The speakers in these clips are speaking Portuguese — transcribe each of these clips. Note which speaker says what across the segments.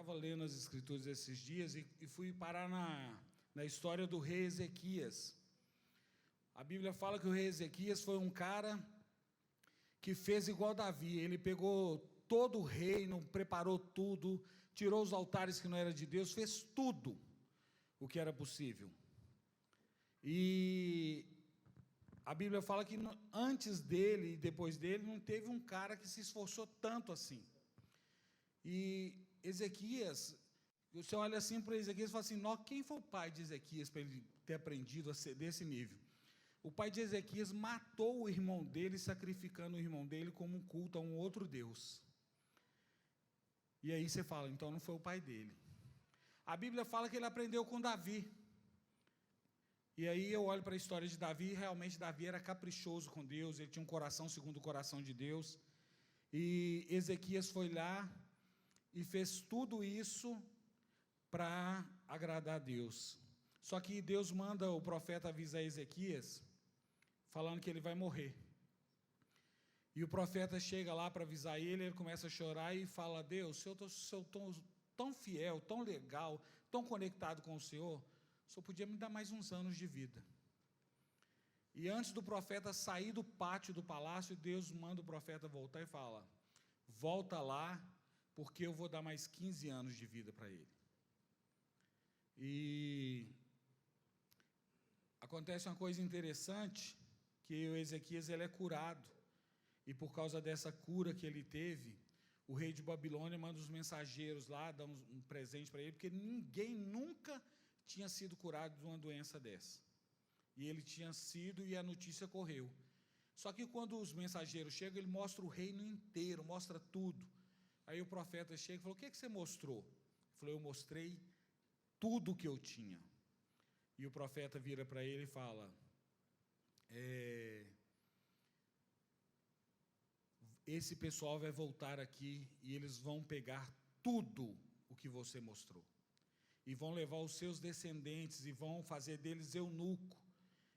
Speaker 1: estava lendo as Escrituras esses dias e fui parar na história do rei Ezequias. A Bíblia fala que o rei Ezequias foi um cara que fez igual Davi. Ele pegou todo o reino, preparou tudo, tirou os altares que não eram de Deus, fez tudo o que era possível. E a Bíblia fala que antes dele e depois dele não teve um cara que se esforçou tanto assim. E Ezequias, você olha assim para Ezequias e fala assim, quem foi o pai de Ezequias para ele ter aprendido a ser desse nível? O pai de Ezequias matou o irmão dele, sacrificando o irmão dele como um culto a um outro Deus. E aí você fala, então não foi o pai dele. A Bíblia fala que ele aprendeu com Davi. E aí eu olho para a história de Davi, e realmente Davi era caprichoso com Deus, ele tinha um coração segundo o coração de Deus. E Ezequias foi lá e fez tudo isso para agradar a Deus. Só que Deus manda o profeta avisar Ezequias, falando que ele vai morrer. E o profeta chega lá para avisar ele começa a chorar e fala, Deus, se eu estou tão fiel, tão legal, tão conectado com o Senhor podia me dar mais uns anos de vida. E antes do profeta sair do pátio do palácio, Deus manda o profeta voltar e fala, volta lá, porque eu vou dar mais 15 anos de vida para ele. E acontece uma coisa interessante, que o Ezequias ele é curado, e por causa dessa cura que ele teve, o rei de Babilônia manda os mensageiros lá, dá um presente para ele, porque ninguém nunca tinha sido curado de uma doença dessa. E ele tinha sido, e a notícia correu. Só que quando os mensageiros chegam, ele mostra o reino inteiro, mostra tudo. Aí o profeta chega e falou, o que você mostrou? Ele falou, eu mostrei tudo o que eu tinha. E o profeta vira para ele e fala, esse pessoal vai voltar aqui e eles vão pegar tudo o que você mostrou. E vão levar os seus descendentes e vão fazer deles eunuco.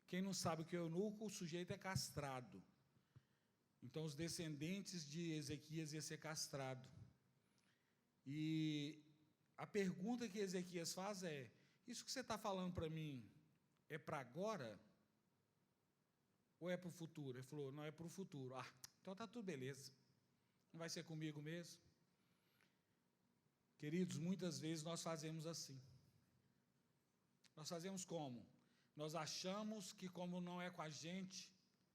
Speaker 1: Quem não sabe o que é eunuco, o sujeito é castrado. Então, os descendentes de Ezequias iam ser castrados. E a pergunta que Ezequias faz é, isso que você está falando para mim, é para agora? Ou é para o futuro? Ele falou, não, é para o futuro. Então está tudo beleza. Não vai ser comigo mesmo? Queridos, muitas vezes nós fazemos assim. Nós fazemos como? Nós achamos que como não é com a gente,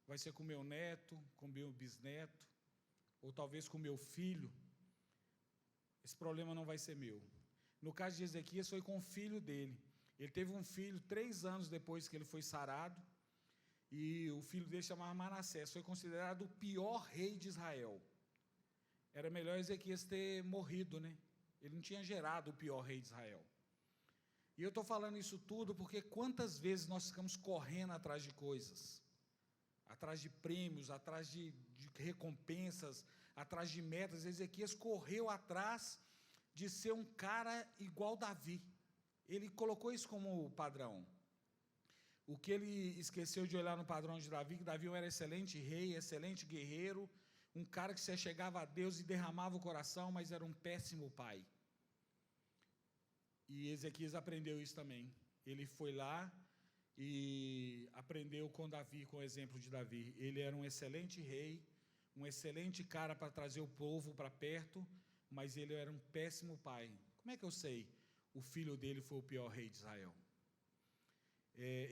Speaker 1: vai ser com o meu neto, com o meu bisneto, ou talvez com o meu filho, esse problema não vai ser meu. No caso de Ezequias, foi com o filho dele. Ele teve um filho 3 anos depois que ele foi sarado, e o filho dele chamava Manassés, foi considerado o pior rei de Israel. Era melhor Ezequias ter morrido, né? Ele não tinha gerado o pior rei de Israel. E eu estou falando isso tudo porque quantas vezes nós ficamos correndo atrás de coisas, atrás de prêmios, atrás de recompensas, atrás de metas. Ezequias correu atrás de ser um cara igual Davi. Ele colocou isso como padrão. O que ele esqueceu de olhar no padrão de Davi, que Davi era excelente rei, excelente guerreiro, um cara que se chegava a Deus e derramava o coração, mas era um péssimo pai. E Ezequias aprendeu isso também. Ele foi lá e aprendeu com Davi, com o exemplo de Davi. Ele era um excelente rei, um excelente cara para trazer o povo para perto, mas ele era um péssimo pai. Como é que eu sei? O filho dele foi o pior rei de Israel.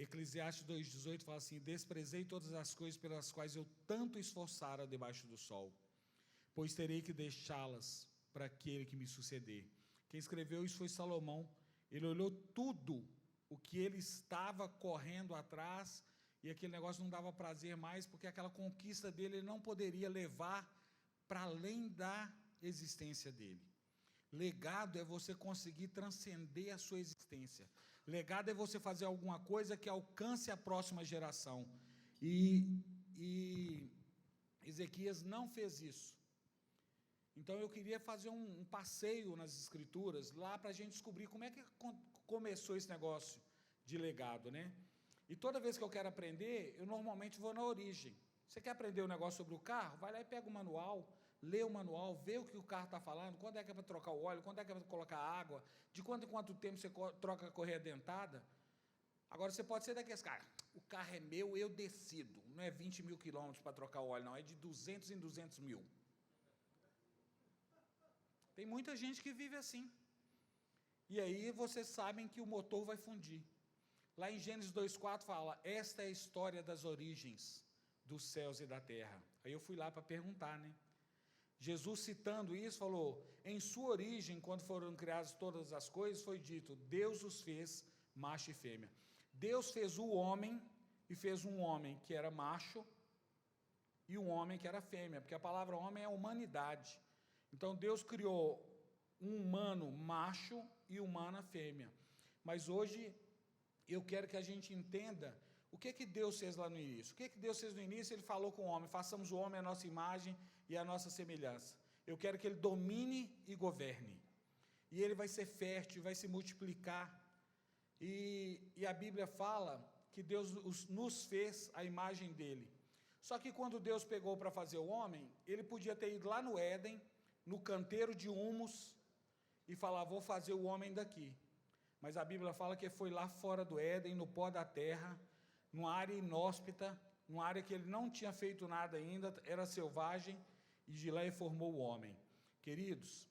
Speaker 1: Eclesiastes 2,18 fala assim, desprezei todas as coisas pelas quais eu tanto esforçara debaixo do sol, pois terei que deixá-las para aquele que me suceder. Quem escreveu isso foi Salomão. Ele olhou tudo o que ele estava correndo atrás, e aquele negócio não dava prazer mais, porque aquela conquista dele ele não poderia levar para além da existência dele. Legado é você conseguir transcender a sua existência. Legado é você fazer alguma coisa que alcance a próxima geração. E Ezequias não fez isso. Então eu queria fazer um passeio nas Escrituras, lá para a gente descobrir como é que começou esse negócio de legado, né? E toda vez que eu quero aprender, eu normalmente vou na origem. Você quer aprender um negócio sobre o carro? Vai lá e pega o manual, lê o manual, vê o que o carro está falando, quando é que é para trocar o óleo, quando é que é para colocar água, de quanto em quanto tempo você troca a correia dentada. Agora, você pode ser daqueles caras, o carro é meu, eu decido, não é 20 mil quilômetros para trocar o óleo, não, é de 200 em 200 mil. Tem muita gente que vive assim. E aí vocês sabem que o motor vai fundir. Lá em Gênesis 2,4 fala, esta é a história das origens dos céus e da terra. Aí eu fui lá para perguntar, né? Jesus, citando isso, falou, em sua origem, quando foram criadas todas as coisas, foi dito, Deus os fez macho e fêmea. Deus fez o homem, e fez um homem que era macho, e um homem que era fêmea, porque a palavra homem é humanidade. Então, Deus criou um humano macho e humana fêmea. Mas hoje, eu quero que a gente entenda o que Deus fez lá no início. O que Deus fez no início? Ele falou com o homem, façamos o homem à nossa imagem e à nossa semelhança. Eu quero que ele domine e governe. E ele vai ser fértil, vai se multiplicar. E a Bíblia fala que Deus nos fez a imagem dele. Só que quando Deus pegou para fazer o homem, ele podia ter ido lá no Éden, no canteiro de humus, e falar, vou fazer o homem daqui. Mas a Bíblia fala que foi lá fora do Éden, no pó da terra, numa área inóspita, numa área que ele não tinha feito nada ainda, era selvagem, e de lá ele formou o homem. Queridos,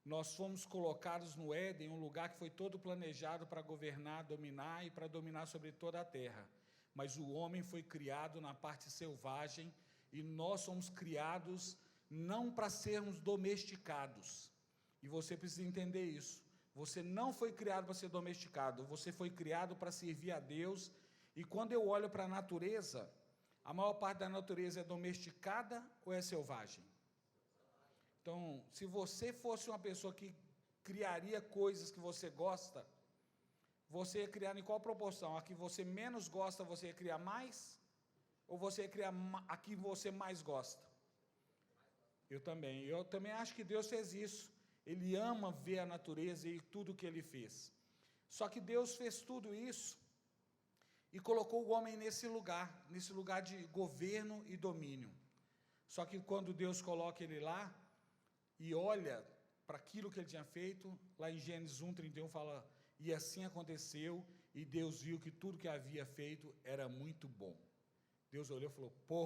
Speaker 1: nós fomos colocados no Éden, um lugar que foi todo planejado para governar, dominar e para dominar sobre toda a terra. Mas o homem foi criado na parte selvagem, e nós somos criados não para sermos domesticados. E você precisa entender isso. Você não foi criado para ser domesticado, você foi criado para servir a Deus. E quando eu olho para a natureza, a maior parte da natureza é domesticada ou é selvagem? Então, se você fosse uma pessoa que criaria coisas que você gosta, você ia criar em qual proporção? A que você menos gosta, você ia criar mais? Ou você ia criar a que você mais gosta? Eu também acho que Deus fez isso. Ele ama ver a natureza e tudo que ele fez. Só que Deus fez tudo isso e colocou o homem nesse lugar de governo e domínio. Só que quando Deus coloca ele lá e olha para aquilo que ele tinha feito, lá em Gênesis 1:31 fala, e assim aconteceu, e Deus viu que tudo que havia feito era muito bom. Deus olhou e falou, pô,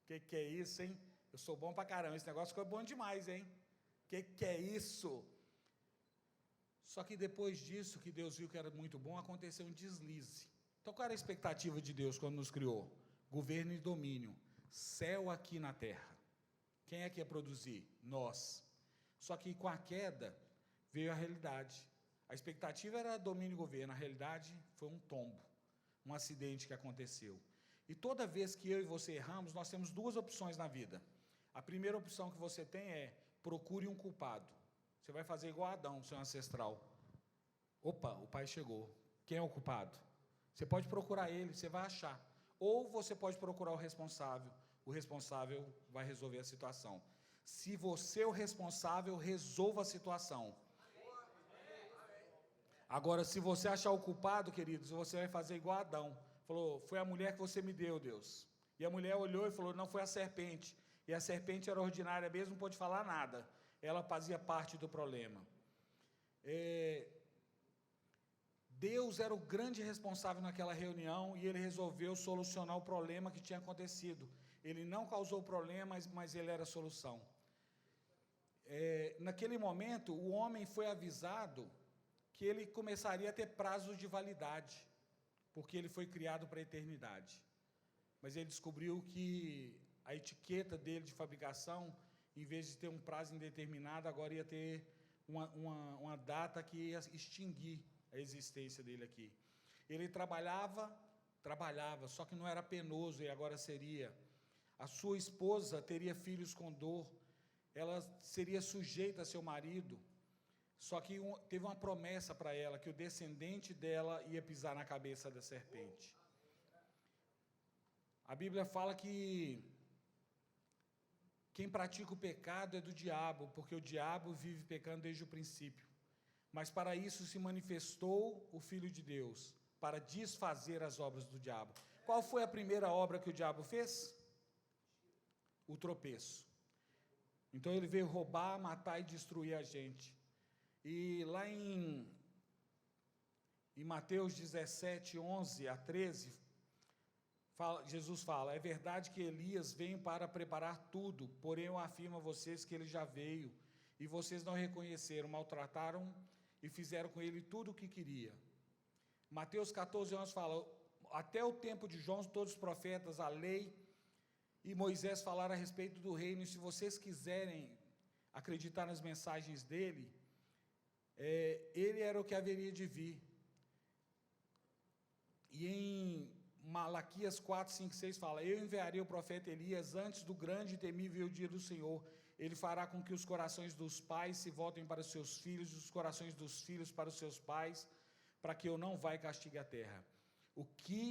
Speaker 1: que é isso, hein? Eu sou bom pra caramba, esse negócio ficou bom demais, hein? Que é isso? Só que depois disso, que Deus viu que era muito bom, aconteceu um deslize. Então, qual era a expectativa de Deus quando nos criou? Governo e domínio, céu aqui na terra. Quem é que ia produzir? Nós. Só que com a queda, veio a realidade. A expectativa era domínio e governo, a realidade foi um tombo, um acidente que aconteceu. E toda vez que eu e você erramos, nós temos duas opções na vida. A primeira opção que você tem é, procure um culpado. Você vai fazer igual Adão, seu ancestral. Opa, o pai chegou. Quem é o culpado? Você pode procurar ele, você vai achar. Ou você pode procurar o responsável vai resolver a situação. Se você é o responsável, resolva a situação. Agora, se você achar o culpado, queridos, você vai fazer igual Adão. Falou, foi a mulher que você me deu, Deus. E a mulher olhou e falou, não, foi a serpente. E a serpente era ordinária mesmo, não pôde falar nada. Ela fazia parte do problema. Deus era o grande responsável naquela reunião e ele resolveu solucionar o problema que tinha acontecido. Ele não causou o problema, mas ele era a solução. Naquele momento, o homem foi avisado que ele começaria a ter prazos de validade, porque ele foi criado para a eternidade. Mas ele descobriu que a etiqueta dele de fabricação, em vez de ter um prazo indeterminado, agora ia ter uma data que ia extinguir a existência dele aqui. Ele trabalhava, só que não era penoso, e agora seria. A sua esposa teria filhos com dor, ela seria sujeita a seu marido, só que teve uma promessa para ela, que o descendente dela ia pisar na cabeça da serpente. A Bíblia fala que quem pratica o pecado é do diabo, porque o diabo vive pecando desde o princípio. Mas para isso se manifestou o Filho de Deus, para desfazer as obras do diabo. Qual foi a primeira obra que o diabo fez? O tropeço. Então ele veio roubar, matar e destruir a gente. E lá em Mateus 17, 11 a 13, Jesus fala: é verdade que Elias veio para preparar tudo, porém eu afirmo a vocês que ele já veio, e vocês não reconheceram, maltrataram e fizeram com ele tudo o que queria. Mateus 14, 11 fala: até o tempo de João, todos os profetas, a lei e Moisés falaram a respeito do reino, e se vocês quiserem acreditar nas mensagens dele, ele era o que haveria de vir. E em Malaquias 4, 5, 6 fala: eu enviarei o profeta Elias antes do grande e temível dia do Senhor. Ele fará com que os corações dos pais se voltem para os seus filhos, e os corações dos filhos para os seus pais, para que eu não vá e castigue a terra. O que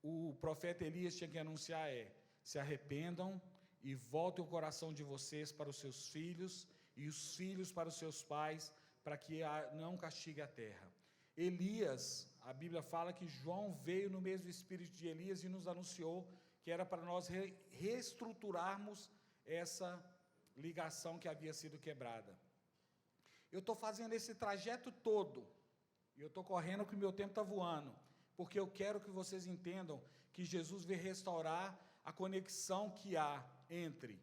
Speaker 1: o profeta Elias tinha que anunciar é: se arrependam e voltem o coração de vocês para os seus filhos, e os filhos para os seus pais, para que não castigue a terra. Elias, a Bíblia fala que João veio no mesmo espírito de Elias e nos anunciou que era para nós reestruturarmos essa ligação que havia sido quebrada. Eu estou fazendo esse trajeto todo, e eu estou correndo que o meu tempo está voando, porque eu quero que vocês entendam que Jesus veio restaurar a conexão que há entre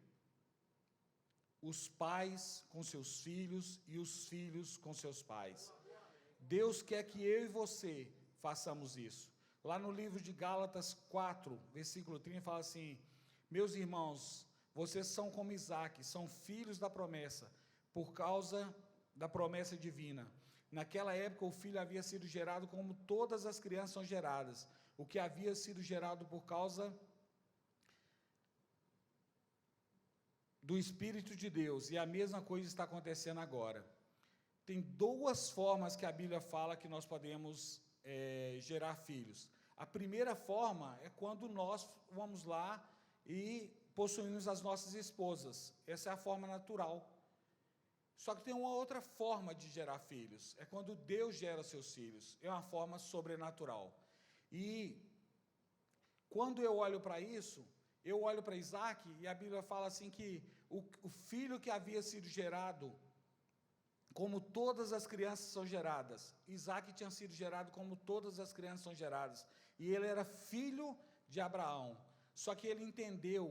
Speaker 1: os pais com seus filhos e os filhos com seus pais. Deus quer que eu e você façamos isso. Lá no livro de Gálatas 4, versículo 30, fala assim: meus irmãos, vocês são como Isaque, são filhos da promessa, por causa da promessa divina. Naquela época o filho havia sido gerado como todas as crianças são geradas, o que havia sido gerado por causa do Espírito de Deus, e a mesma coisa está acontecendo agora. Tem duas formas que a Bíblia fala que nós podemos gerar filhos. A primeira forma é quando nós vamos lá e possuímos as nossas esposas. Essa é a forma natural. Só que tem uma outra forma de gerar filhos. É quando Deus gera seus filhos. É uma forma sobrenatural. E quando eu olho para isso, eu olho para Isaque, e a Bíblia fala assim que o filho que havia sido gerado, como todas as crianças são geradas, Isaque tinha sido gerado como todas as crianças são geradas, e ele era filho de Abraão, só que ele entendeu,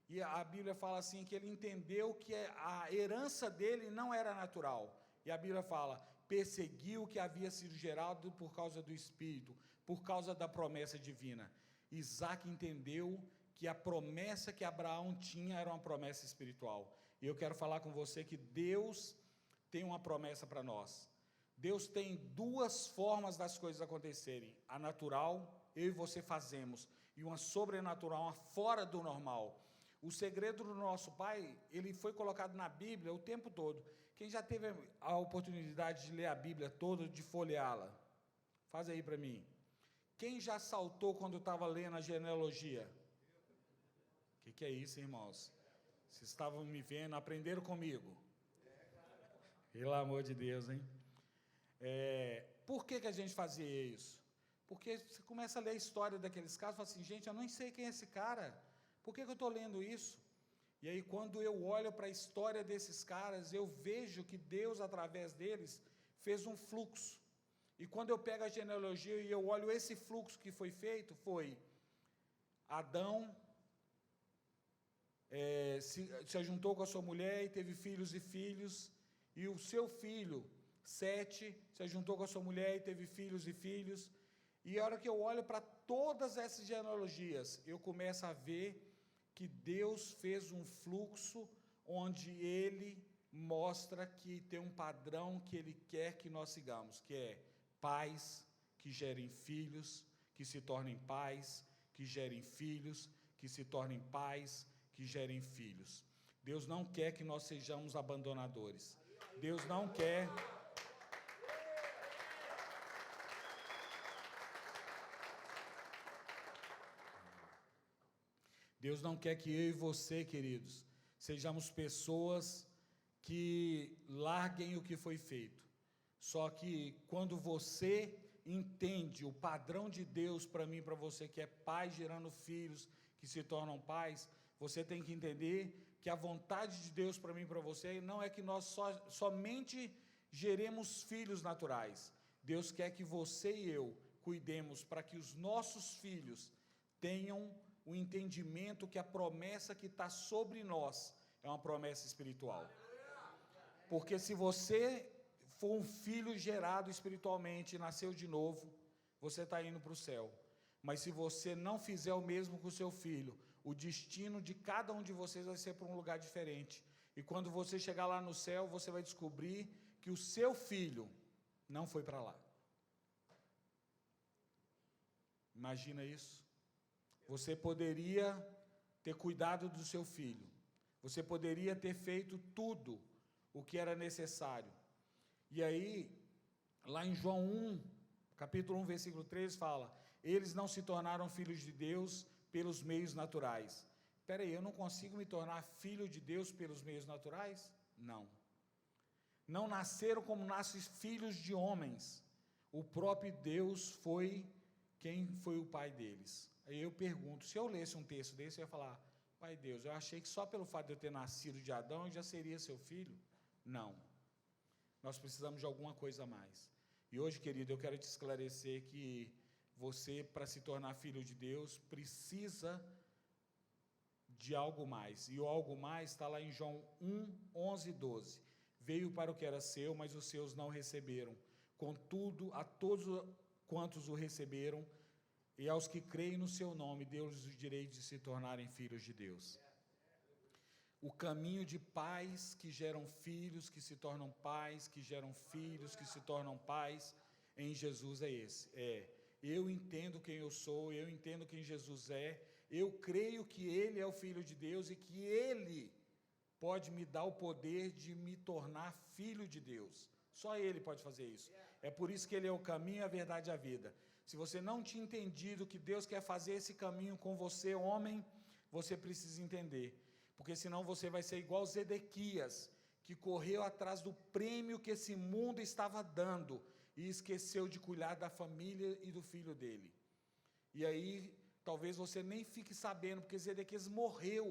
Speaker 1: e a Bíblia fala assim, que ele entendeu que a herança dele não era natural, e a Bíblia fala: perseguiu o que havia sido gerado por causa do Espírito, por causa da promessa divina. Isaque entendeu que a promessa que Abraão tinha era uma promessa espiritual, e eu quero falar com você que Deus tem uma promessa para nós. Deus tem duas formas das coisas acontecerem: a natural, eu e você fazemos, e uma sobrenatural, uma fora do normal. O segredo do nosso Pai, ele foi colocado na Bíblia o tempo todo. Quem já teve a oportunidade de ler a Bíblia toda, de folheá-la? Faz aí para mim. Quem já saltou quando estava lendo a genealogia? O que é isso, irmãos? Vocês estavam me vendo, aprenderam comigo? Pelo amor de Deus, hein? Por que a gente fazia isso? Porque você começa a ler a história daqueles casos e fala assim: gente, eu nem sei quem é esse cara, por que eu estou lendo isso? E aí, quando eu olho para a história desses caras, eu vejo que Deus, através deles, fez um fluxo. E quando eu pego a genealogia e eu olho esse fluxo que foi feito, foi Adão, se juntou com a sua mulher e teve filhos e filhos, e o seu filho, Sete, se juntou com a sua mulher e teve filhos e filhos, e a hora que eu olho para todas essas genealogias, eu começo a ver que Deus fez um fluxo onde Ele mostra que tem um padrão que Ele quer que nós sigamos, que é pais que gerem filhos, que se tornem pais, que gerem filhos, que se tornem pais, que gerem filhos. Deus não quer que nós sejamos abandonadores. Deus não quer. Deus não quer que eu e você, queridos, sejamos pessoas que larguem o que foi feito. Só que quando você entende o padrão de Deus para mim e para você, que é pai gerando filhos que se tornam pais, você tem que entender que a vontade de Deus para mim e para você não é que nós somente geremos filhos naturais. Deus quer que você e eu cuidemos para que os nossos filhos tenham o entendimento que a promessa que está sobre nós é uma promessa espiritual. Porque se você for um filho gerado espiritualmente, nasceu de novo, você está indo para o céu. Mas se você não fizer o mesmo com o seu filho, o destino de cada um de vocês vai ser para um lugar diferente. E quando você chegar lá no céu, você vai descobrir que o seu filho não foi para lá. Imagina isso. Você poderia ter cuidado do seu filho. Você poderia ter feito tudo o que era necessário. E aí, lá em João 1, capítulo 1, versículo 3, fala: eles não se tornaram filhos de Deus pelos meios naturais. Espera aí, eu não consigo me tornar filho de Deus pelos meios naturais? Não. Não nasceram como nascem filhos de homens. O próprio Deus foi quem foi o pai deles. Aí eu pergunto, se eu lesse um texto desse, eu ia falar: pai Deus, eu achei que só pelo fato de eu ter nascido de Adão, eu já seria seu filho? Não. Nós precisamos de alguma coisa a mais. E hoje, querido, eu quero te esclarecer que você, para se tornar filho de Deus, precisa de algo mais. E o algo mais está lá em João 1, 11 e 12. Veio para o que era seu, mas os seus não receberam. Contudo, a todos quantos o receberam, e aos que creem no seu nome, deu-lhes o direito de se tornarem filhos de Deus. O caminho de pais que geram filhos, que se tornam pais, que geram filhos, que se tornam pais, em Jesus é esse. Eu entendo quem eu sou, eu entendo quem Jesus é, eu creio que Ele é o Filho de Deus e que Ele pode me dar o poder de me tornar filho de Deus. Só Ele pode fazer isso. É por isso que Ele é o caminho, a verdade e a vida. Se você não tinha entendido que Deus quer fazer esse caminho com você, homem, você precisa entender. Porque senão você vai ser igual Zedequias, que correu atrás do prêmio que esse mundo estava dando e esqueceu de cuidar da família e do filho dele. E aí, talvez você nem fique sabendo, porque Zedequias morreu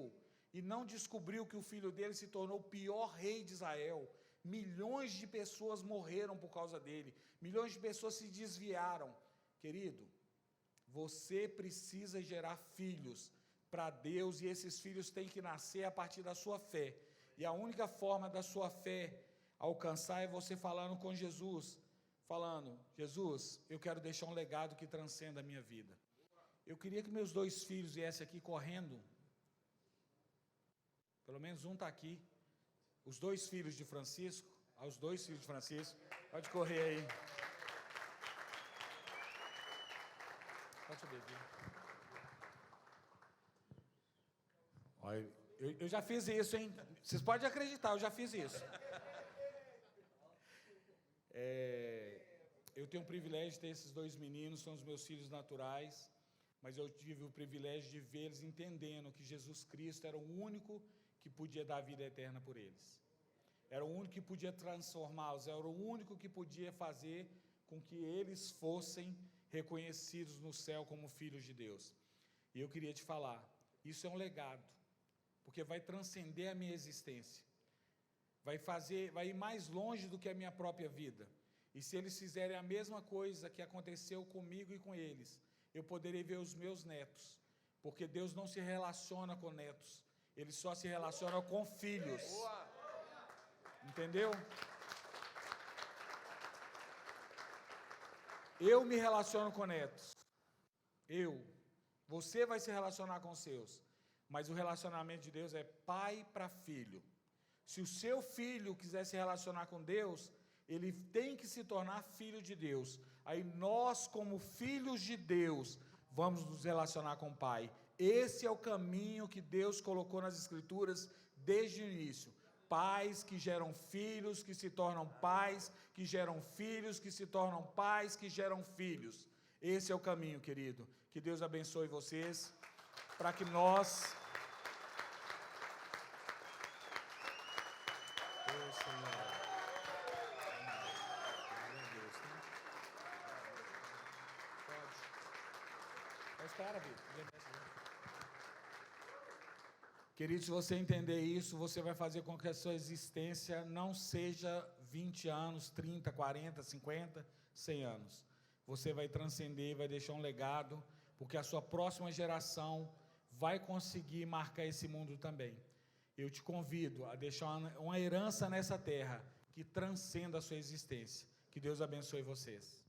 Speaker 1: e não descobriu que o filho dele se tornou o pior rei de Israel. Milhões de pessoas morreram por causa dele, milhões de pessoas se desviaram. Querido, você precisa gerar filhos para Deus, e esses filhos têm que nascer a partir da sua fé. E a única forma da sua fé alcançar é você falando com Jesus, falando: Jesus, eu quero deixar um legado que transcenda a minha vida. Eu queria que meus 2 filhos viessem aqui correndo. Pelo menos um está aqui. Os 2 filhos de Francisco, aos 2 filhos de Francisco, pode correr aí. Pode subir aqui. Olha, eu já fiz isso, hein? Vocês podem acreditar, eu já fiz isso. Eu tenho o privilégio de ter esses 2 meninos, são os meus filhos naturais, mas eu tive o privilégio de vê-los entendendo que Jesus Cristo era o único que podia dar a vida eterna por eles. Era o único que podia transformá-los, era o único que podia fazer com que eles fossem reconhecidos no céu como filhos de Deus. E eu queria te falar, isso é um legado, porque vai transcender a minha existência, vai ir mais longe do que a minha própria vida. E se eles fizerem a mesma coisa que aconteceu comigo e com eles, eu poderei ver os meus netos, porque Deus não se relaciona com netos, Ele só se relaciona com filhos. Entendeu? Eu me relaciono com netos. Você vai se relacionar com os seus. Mas o relacionamento de Deus é pai para filho. Se o seu filho quiser se relacionar com Deus, ele tem que se tornar filho de Deus. Aí nós, como filhos de Deus, vamos nos relacionar com o Pai. Esse é o caminho que Deus colocou nas Escrituras desde o início. Pais que geram filhos, que se tornam pais, que geram filhos, que se tornam pais, que geram filhos. Esse é o caminho, querido. Que Deus abençoe vocês, para que nós... Querido, se você entender isso, você vai fazer com que a sua existência não seja 20 anos, 30, 40, 50, 100 anos. Você vai transcender, vai deixar um legado, porque a sua próxima geração vai conseguir marcar esse mundo também. Eu te convido a deixar uma herança nessa terra que transcenda a sua existência. Que Deus abençoe vocês.